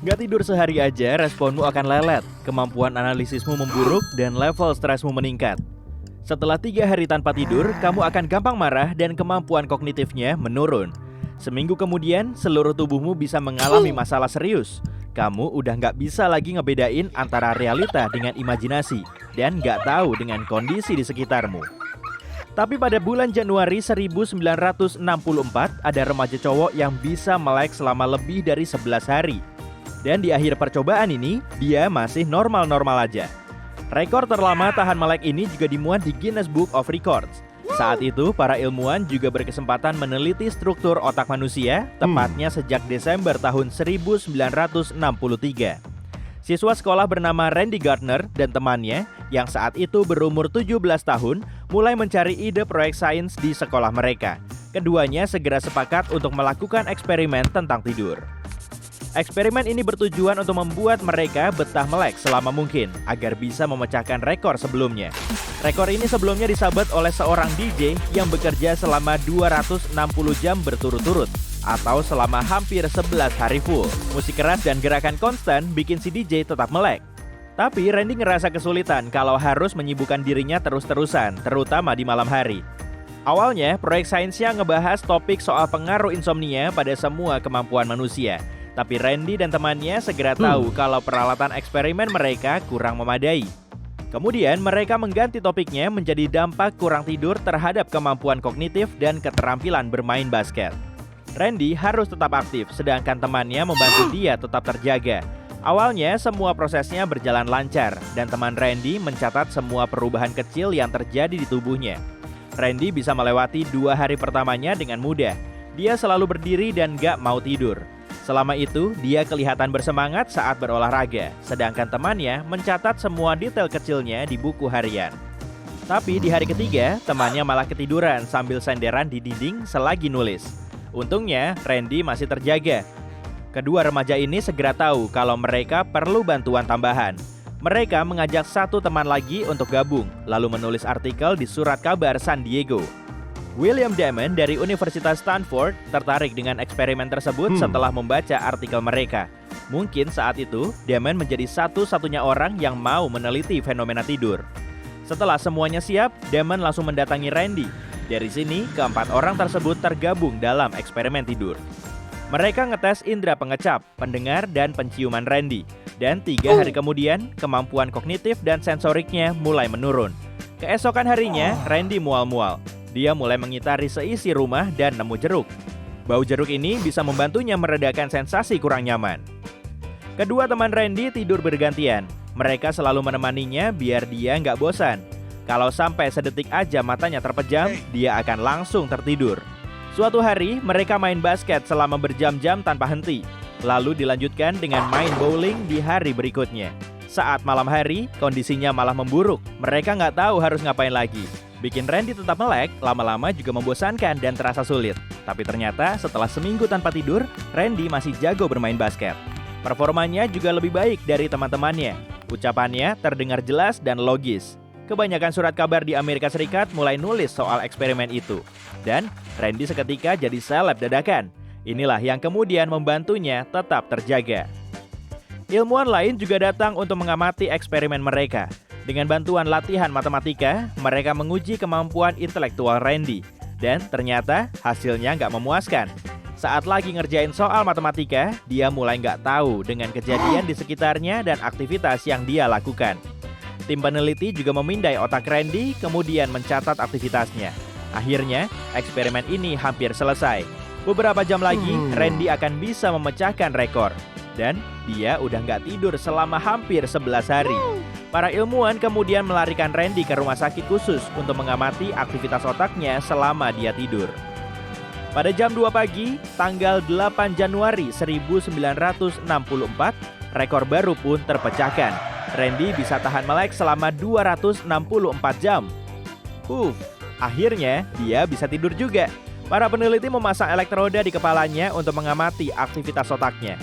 Gak tidur sehari aja, responmu akan lelet, kemampuan analisismu memburuk, dan level stresmu meningkat. Setelah 3 hari tanpa tidur, kamu akan gampang marah dan kemampuan kognitifnya menurun. Seminggu kemudian, seluruh tubuhmu bisa mengalami masalah serius. Kamu udah gak bisa lagi ngebedain antara realita dengan imajinasi, dan gak tahu dengan kondisi di sekitarmu. Tapi pada bulan Januari 1964, ada remaja cowok yang bisa melek selama lebih dari 11 hari. Dan di akhir percobaan ini, dia masih normal-normal aja. Rekor terlama tahan melek ini juga dimuat di Guinness Book of Records. Saat itu, para ilmuwan juga berkesempatan meneliti struktur otak manusia, tepatnya sejak Desember tahun 1963. Siswa sekolah bernama Randy Gardner dan temannya, yang saat itu berumur 17 tahun, mulai mencari ide proyek sains di sekolah mereka. Keduanya segera sepakat untuk melakukan eksperimen tentang tidur. Eksperimen ini bertujuan untuk membuat mereka betah melek selama mungkin agar bisa memecahkan rekor sebelumnya. Rekor ini sebelumnya disabet oleh seorang DJ yang bekerja selama 260 jam berturut-turut atau selama hampir 11 hari full. Musik keras dan gerakan konstan bikin si DJ tetap melek. Tapi Randy ngerasa kesulitan kalau harus menyibukkan dirinya terus-terusan, terutama di malam hari. Awalnya, proyek sainsnya ngebahas topik soal pengaruh insomnia pada semua kemampuan manusia. Tapi Randy dan temannya segera tahu kalau peralatan eksperimen mereka kurang memadai. Kemudian mereka mengganti topiknya menjadi dampak kurang tidur terhadap kemampuan kognitif dan keterampilan bermain basket. Randy harus tetap aktif, sedangkan temannya membantu dia tetap terjaga. Awalnya semua prosesnya berjalan lancar, dan teman Randy mencatat semua perubahan kecil yang terjadi di tubuhnya. Randy bisa melewati 2 hari pertamanya dengan mudah. Dia selalu berdiri dan gak mau tidur. Selama itu, dia kelihatan bersemangat saat berolahraga, sedangkan temannya mencatat semua detail kecilnya di buku harian. Tapi di hari ketiga, temannya malah ketiduran sambil senderan di dinding selagi nulis. Untungnya, Randy masih terjaga. Kedua remaja ini segera tahu kalau mereka perlu bantuan tambahan. Mereka mengajak satu teman lagi untuk gabung, lalu menulis artikel di surat kabar San Diego. William Damon dari Universitas Stanford tertarik dengan eksperimen tersebut setelah membaca artikel mereka. Mungkin saat itu, Damon menjadi satu-satunya orang yang mau meneliti fenomena tidur. Setelah semuanya siap, Damon langsung mendatangi Randy. Dari sini, keempat orang tersebut tergabung dalam eksperimen tidur. Mereka ngetes indera pengecap, pendengar, dan penciuman Randy. Dan 3 hari kemudian, kemampuan kognitif dan sensoriknya mulai menurun. Keesokan harinya, Randy mual-mual. Dia mulai mengitari seisi rumah dan nemu jeruk. Bau jeruk ini bisa membantunya meredakan sensasi kurang nyaman. Kedua teman Randy tidur bergantian. Mereka selalu menemaninya biar dia nggak bosan. Kalau sampai sedetik aja matanya terpejam, dia akan langsung tertidur. Suatu hari, mereka main basket selama berjam-jam tanpa henti. Lalu dilanjutkan dengan main bowling di hari berikutnya. Saat malam hari, kondisinya malah memburuk. Mereka nggak tahu harus ngapain lagi. Bikin Randy tetap melek, lama-lama juga membosankan dan terasa sulit. Tapi ternyata setelah seminggu tanpa tidur, Randy masih jago bermain basket. Performanya juga lebih baik dari teman-temannya. Ucapannya terdengar jelas dan logis. Kebanyakan surat kabar di Amerika Serikat mulai nulis soal eksperimen itu. Dan Randy seketika jadi seleb dadakan. Inilah yang kemudian membantunya tetap terjaga. Ilmuwan lain juga datang untuk mengamati eksperimen mereka. Dengan bantuan latihan matematika, mereka menguji kemampuan intelektual Randy. Dan ternyata hasilnya nggak memuaskan. Saat lagi ngerjain soal matematika, dia mulai nggak tahu dengan kejadian di sekitarnya dan aktivitas yang dia lakukan. Tim peneliti juga memindai otak Randy, kemudian mencatat aktivitasnya. Akhirnya, eksperimen ini hampir selesai. Beberapa jam lagi, Randy akan bisa memecahkan rekor. Dan dia udah nggak tidur selama hampir 11 hari. Para ilmuwan kemudian melarikan Randy ke rumah sakit khusus untuk mengamati aktivitas otaknya selama dia tidur. Pada jam 2 pagi, tanggal 8 Januari 1964, rekor baru pun terpecahkan. Randy bisa tahan melek selama 264 jam. Akhirnya dia bisa tidur juga. Para peneliti memasang elektroda di kepalanya untuk mengamati aktivitas otaknya.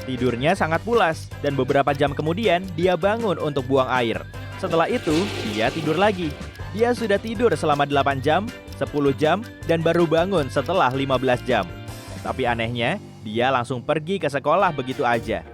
Tidurnya sangat pulas, dan beberapa jam kemudian dia bangun untuk buang air. Setelah itu, dia tidur lagi. Dia sudah tidur selama 8 jam, 10 jam, dan baru bangun setelah 15 jam. Tapi anehnya, dia langsung pergi ke sekolah begitu aja.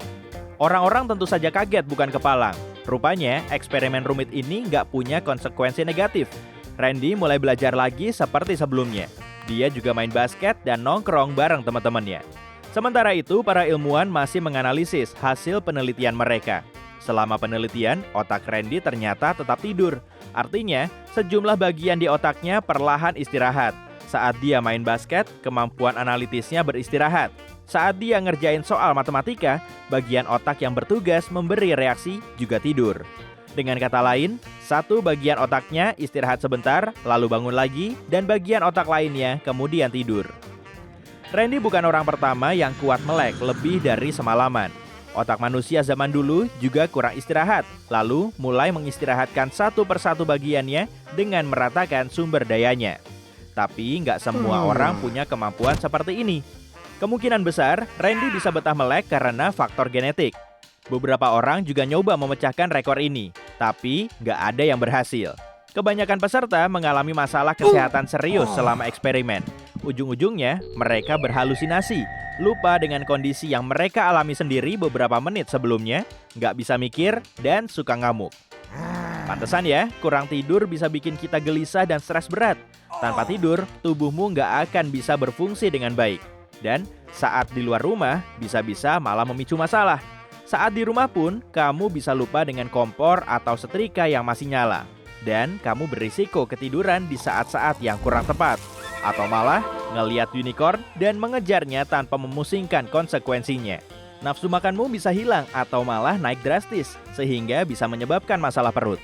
Orang-orang tentu saja kaget bukan kepalang. Rupanya, eksperimen rumit ini nggak punya konsekuensi negatif. Randy mulai belajar lagi seperti sebelumnya. Dia juga main basket dan nongkrong bareng teman-temannya. Sementara itu, para ilmuwan masih menganalisis hasil penelitian mereka. Selama penelitian, otak Randy ternyata tetap tidur. Artinya, sejumlah bagian di otaknya perlahan istirahat. Saat dia main basket, kemampuan analitisnya beristirahat. Saat dia ngerjain soal matematika, bagian otak yang bertugas memberi reaksi juga tidur. Dengan kata lain, satu bagian otaknya istirahat sebentar, lalu bangun lagi, dan bagian otak lainnya kemudian tidur. Randy bukan orang pertama yang kuat melek lebih dari semalaman. Otak manusia zaman dulu juga kurang istirahat, lalu mulai mengistirahatkan satu persatu bagiannya dengan meratakan sumber dayanya. Tapi nggak semua orang punya kemampuan seperti ini. Kemungkinan besar, Randy bisa betah melek karena faktor genetik. Beberapa orang juga nyoba memecahkan rekor ini, tapi nggak ada yang berhasil. Kebanyakan peserta mengalami masalah kesehatan serius selama eksperimen. Ujung-ujungnya, mereka berhalusinasi, lupa dengan kondisi yang mereka alami sendiri beberapa menit sebelumnya, nggak bisa mikir, dan suka ngamuk. Pantesan ya, kurang tidur bisa bikin kita gelisah dan stres berat. Tanpa tidur, tubuhmu nggak akan bisa berfungsi dengan baik. Dan saat di luar rumah, bisa-bisa malah memicu masalah. Saat di rumah pun, kamu bisa lupa dengan kompor atau setrika yang masih nyala. Dan kamu berisiko ketiduran di saat-saat yang kurang tepat. Atau malah ngeliat unicorn dan mengejarnya tanpa memusingkan konsekuensinya. Nafsu makanmu bisa hilang atau malah naik drastis, sehingga bisa menyebabkan masalah perut.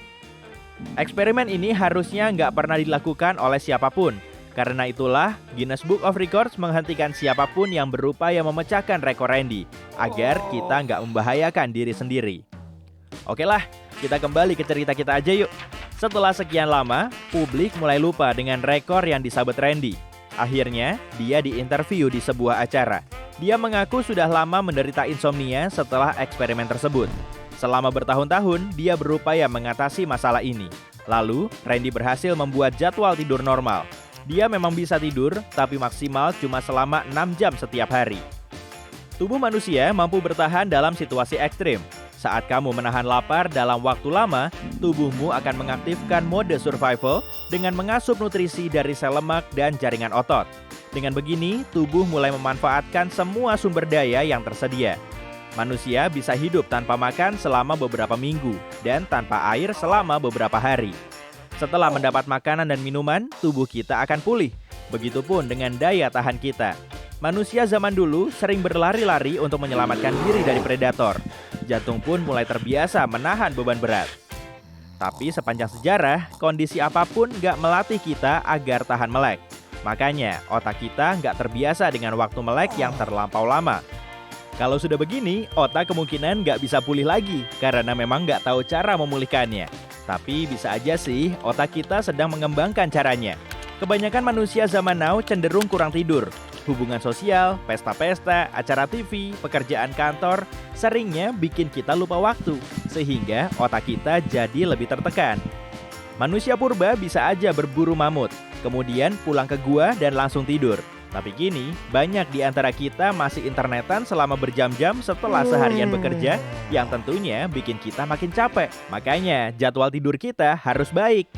Eksperimen ini harusnya nggak pernah dilakukan oleh siapapun. Karena itulah, Guinness Book of Records menghentikan siapapun yang berupaya memecahkan rekor Randy, agar kita nggak membahayakan diri sendiri. Oke lah, kita kembali ke cerita kita aja yuk. Setelah sekian lama, publik mulai lupa dengan rekor yang disabet Randy. Akhirnya, dia diinterview di sebuah acara. Dia mengaku sudah lama menderita insomnia setelah eksperimen tersebut. Selama bertahun-tahun, dia berupaya mengatasi masalah ini. Lalu, Randy berhasil membuat jadwal tidur normal. Dia memang bisa tidur, tapi maksimal cuma selama 6 jam setiap hari. Tubuh manusia mampu bertahan dalam situasi ekstrim. Saat kamu menahan lapar dalam waktu lama, tubuhmu akan mengaktifkan mode survival dengan mengasup nutrisi dari sel lemak dan jaringan otot. Dengan begini, tubuh mulai memanfaatkan semua sumber daya yang tersedia. Manusia bisa hidup tanpa makan selama beberapa minggu dan tanpa air selama beberapa hari. Setelah mendapat makanan dan minuman, tubuh kita akan pulih. Begitupun dengan daya tahan kita. Manusia zaman dulu sering berlari-lari untuk menyelamatkan diri dari predator. Jantung pun mulai terbiasa menahan beban berat. Tapi sepanjang sejarah, kondisi apapun nggak melatih kita agar tahan melek. Makanya, otak kita nggak terbiasa dengan waktu melek yang terlampau lama. Kalau sudah begini, otak kemungkinan nggak bisa pulih lagi karena memang nggak tahu cara memulihkannya. Tapi bisa aja sih otak kita sedang mengembangkan caranya. Kebanyakan manusia zaman now cenderung kurang tidur. Hubungan sosial, pesta-pesta, acara TV, pekerjaan kantor seringnya bikin kita lupa waktu, sehingga otak kita jadi lebih tertekan. Manusia purba bisa aja berburu mamut, kemudian pulang ke gua dan langsung tidur. Tapi kini, banyak di antara kita masih internetan selama berjam-jam setelah seharian bekerja, yang tentunya bikin kita makin capek. Makanya, jadwal tidur kita harus baik.